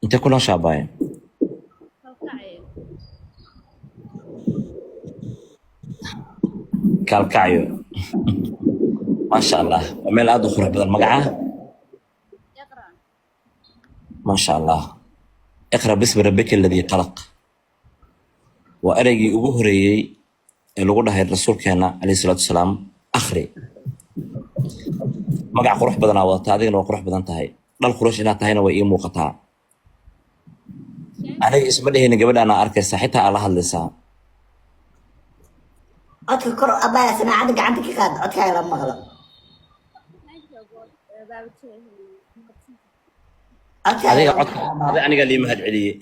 انت كلها شعباية كالكايو. ما شاء الله، وميل ادو خروح بدل مقعة. ما شاء الله. اقرأ باسم ربك الذي خلق. وأرجي أبوهري اللي قلنا الرسول كان عليه الصلاة والسلام أخري مقع قروح بدنا وتعدين وقروح بدنا تهي لا الخروج إنها تهينا وإيمو قطع. أنا اسم لي هنا قبل أنا أركز صحتها على هاللسان. أذكر أبايا سنة عندك كاد أذكر لما غلط هذه أذكر عد هذا أنا قال لي مهد علي.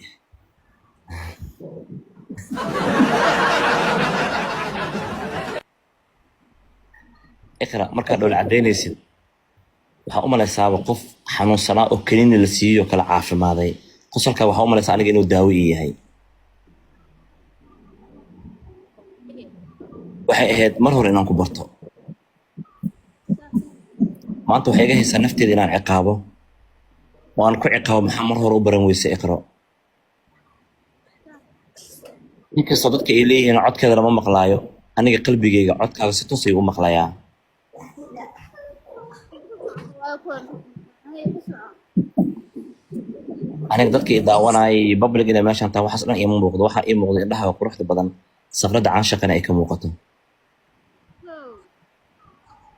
اقرأ مركز دول عدين يصير. waxaa u malaysaaba qof xanuunsanaa oo kaniini la siiyo kala caafimaaday qosolka waxaa u malaysaa aniga inuu daawo ii yahay. waxay ahayd mar hore inaan ku barto maanta waxay iga haysaa nafteeda inaan ciqaabo oo aan ku ciqaabo maxaa mar hore u baran weyse iqro. inkastoo dadka ay leeyihiin codkeeda lama maqlaayo aniga qalbigayga codkaaga si toos ayuu u maqlayaa. aniga dadka i daawanayay public inay meeshaan tahay waxaas dhan iima muuqdo waxaa ii muuqda indhaha quruxda badan safrada caanshaqana ay ka muuqato.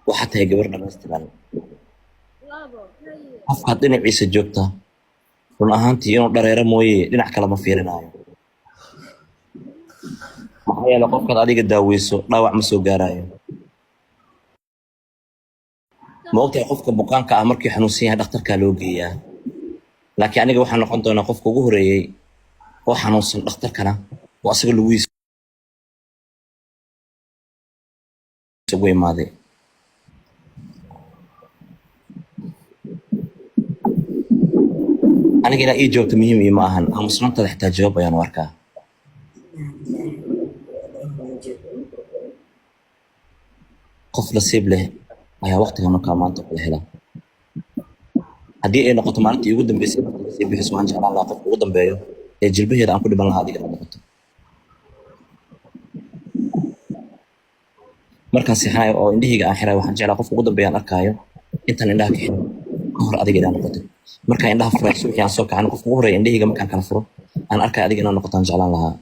waxaa tahay gabar dhammaystiran qofkaad dhinaciisa joogta run ahaantii inuu dhareero mooye dhinac kale ma fiirinaayo. maxaa yeele qofkaad adiga daaweyso dhaawac ma soo gaaraayo. ma ogtahay qofka bukaanka ah markii xanuunsan yahay dhakhtarkaa loo geeyaa laakiin aniga waxaa noqon doonaa qofka ugu horeeyey oo xanuunsan dhakhtarkana oo asaga lugihiisa ugu imaaday. aniga inaa ii joogto muhiim ii ma ahan aamusnaantada xitaa jawaab ayaan u arkaa. qof nasiib leh ayaa waqtiga markaa maanta kula hela. haddii ay noqoto maalintii ugu dambeysay marka lasii bixiso waxaan jeclaan lahaa qofka ugu dambeeyo ee jilbaheeda aan ku dhiman lahaa adiga noqoto. markaan seexanayo oo indhahayga aan xirayo waxaan jeclaa qofka ugu dambeeya aan arkaayo intaan indhaha ka xirin ka hor adiga inaan noqoto. markaan indhaha furayo subaxii aan soo kacan qofka ugu horeeya indhahayga markaan kala furo aan arkaayo adiga inaan noqoto aan jeclaan lahaa.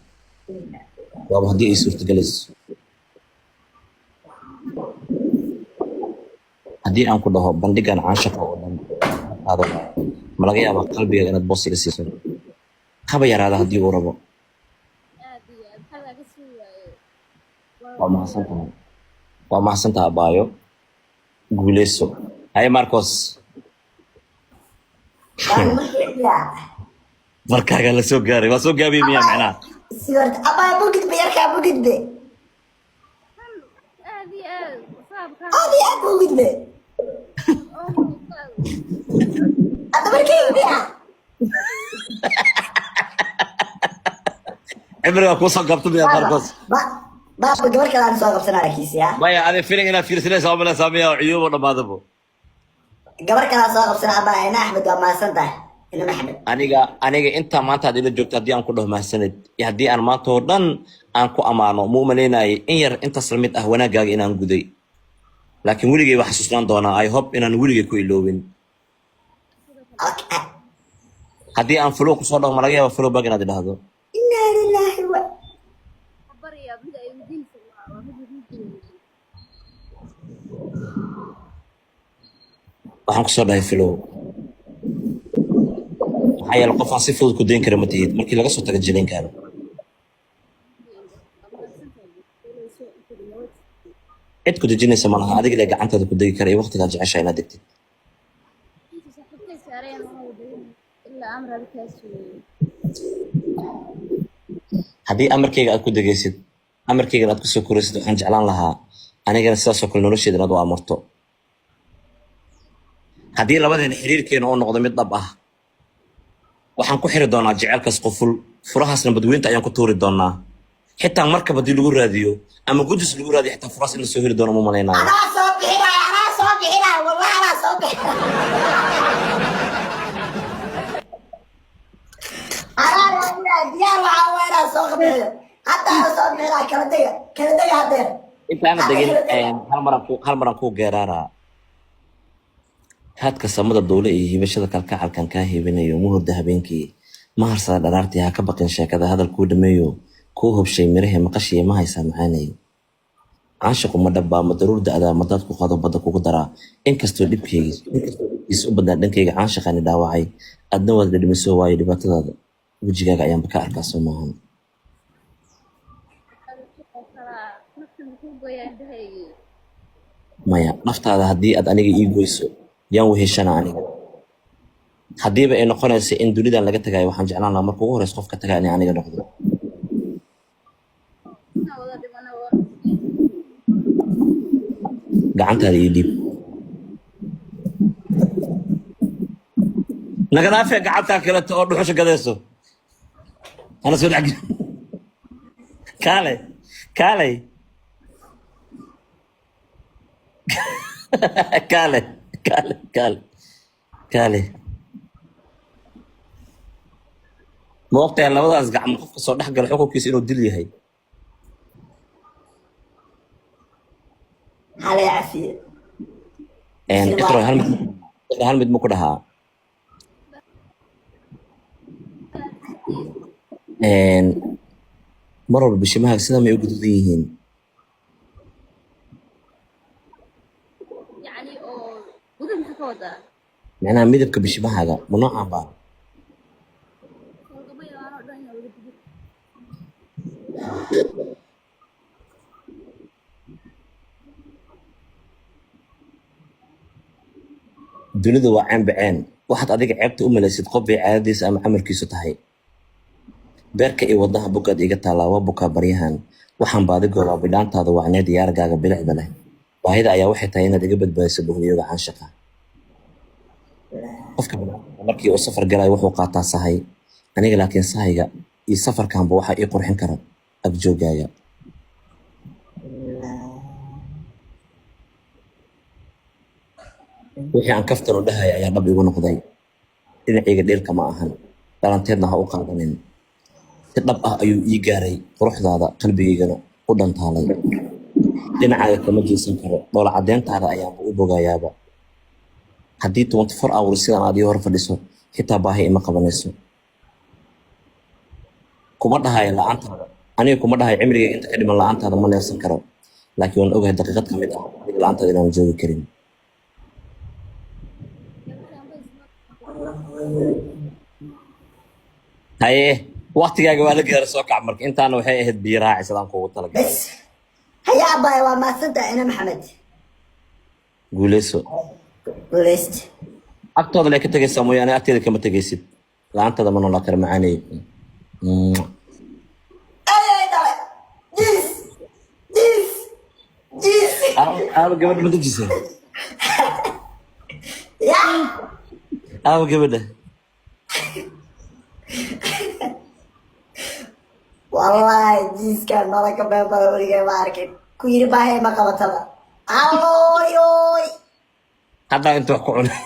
waaba haddii ay suurtagelayso. haddii aan ku dhaho bandhigan caanshaqo oo dhan aado ma laga yaabaa qalbiga inaad boos iga siiso haba yaraada haddii uu rabo. waa mahadsantahay waa mahadsantaha abaayo guuleyso. haye marcos markaaga la soo gaaray waa soo gaabiyey miyaa macnaha سيرت أبايا بوجد بيركع بوجد بي هذه أبو بوجد بي أنت بركي بيها cimriga kuu soo gabto miyaa marcos. بابا قبل كذا أنا سوق بسنة كيس يا maya adi filing inaad fiirsanaysa oo malaysaa miyaa cuyuub oo dhammaadabo. قبل كذا سوق بسنة أبايا أنا أحمد وما سنته إنه محمد aniga intaa maanta aad ila joogto haddii aan ku dhaho mahadsanid iyo haddii aan maanta oo dhan aan ku ammaano ma u malaynayay in yar intaas la mid ah wanaaggaaga inaan guday laakiin weligay waa xasuusnaan doonaa I hope inaan weligay ku iloobin. أوكي haddii aan flow kusoo dhaho ma laga yaaba flow bag inaad idhaahdo. إنا لله و waxaan kusoo dhahay flow maxaa yeele qof aan si fudud ku dayn kara ma tihid markii laga soo tago jilinkaada. cid ku dejinaysa malaha adiga lee gacantaada ku degi kara iyo waqtigaad jeceshaa inaad degtid. haddii amarkayga aad ku degaysid amarkaygana aad kusoo koraysid waxaan jeclaan lahaa anigana sidaasoo kale nolosheeda inaad u amarto. haddii labadeena xiriirkeena oo noqdo mid dhab ah waxaan ku xiri doonaa jecelkaas qoful furahaasna badweynta ayaan ku tuuri doonaa xitaa markab haddii lagu raadiyo ama gudus lagu raadiyo xitaa furahaas in la soo heli doono ma malaynayo. أنا سوق هنا والله أنا سوق سوق بيها حتى سوق بيها كلا دقة هذين انت انا دقين هل مرة كو جرارا هاد كسمد الدولة إيه بشرة كالكعل كان كاهي بينيو مهر دهبينكي مهر صار درارتي هاك بقين شاكذا هذا الكود ميو كوه بشي مريه مقشي ما هيسام معاني عاشق مدبا مدرور دا مداد كو قادو بدا كو قدرا إنكستو ديبكي يسو بدا دنكي عاشق أني داوعي أدنوا دا دمسو واي دباتا وجيغاق أيام بكا أركاسو ماهم مايا نفتا هذا هدي أد أنيغي إيغويسو يان وهيشانا أنيغي haddiiba ay noqonayso in dunidan laga tagayo waxaan jeclaan lahaa marka ugu horeysa qofka tagaa inay aniga noqdo gacantaada ii dhiib naga dhaafee gacantaa kaleto oo dhuxusha gadayso ana soo dhexgel kaalay kaalay kaalay kaalay kaalay kaalay ma ogtahay labadaas gacmo qofka soo dhex gala xukunkiisa inuu dil yahay على عافية iqra hal mid ma ku dhahaa mar walba bishimaha sida may u guduudan yihiin macnaha midabka bishimahaaga ma noocaan baa dunidu waa ceen baceen waxaad adiga ceebta u malaysid qof bay caadadiisa ama camalkiisu tahay beerka iyo wadnaha bugaad iga taallaa waa bukaa baryahan waxaan baadigoodaa bidhaantaada wacneed iyo aragaaga bilicda leh baahida ayaa waxay tahay inaad iga badbaadiso bohliyoga canshaqa qofka markii uu safar galayo wuxuu qaataa sahay aniga laakiin sahayga iyo safarkanba waxaa ii qurxin kara agjoogaaga wixii aan kaftan u dhahaya ayaa dhab igu noqday dhinacayga dheelka ma ahan dhalanteedna ha u qaadanin si dhab ah ayuu ii gaaray quruxdaada qalbigaygana u dhantaalay dhinacaaga kama jeesan karo dhoola caddeyntaada ayaanba u bogayaaba haddii 24 hours sidan aad ii hor fadhiso xitaa baahi ima qabanayso kuma dhahayo la'aantaada aniga kuma dhahayo cimrigayga inta ka dhiman la'aantaada ma neefsan karo laakiin waan ogahay daqiiqad ka mid ah adiga la'aantaada inaan joogi karin haye waqtigaaga waa la gaaray soo kac marka intaana waxay ahayd biyo raaci sidaan kuugu talagalay بس هيا أباي وما صدق أنا محمد guuleyso وليست agtooda lee ka tegaysaa mooyaane agteeda kama tegaysid la'aantaada ma noolaa kara macaanay أي دواء جيس جيس جيس aawa gabadha ma dejisa يا aawa gabadha والله جيس كان مالك بابا وريجا ماركت كوير باهي ما قبطها الله يوي haddaa inta wax ku cunay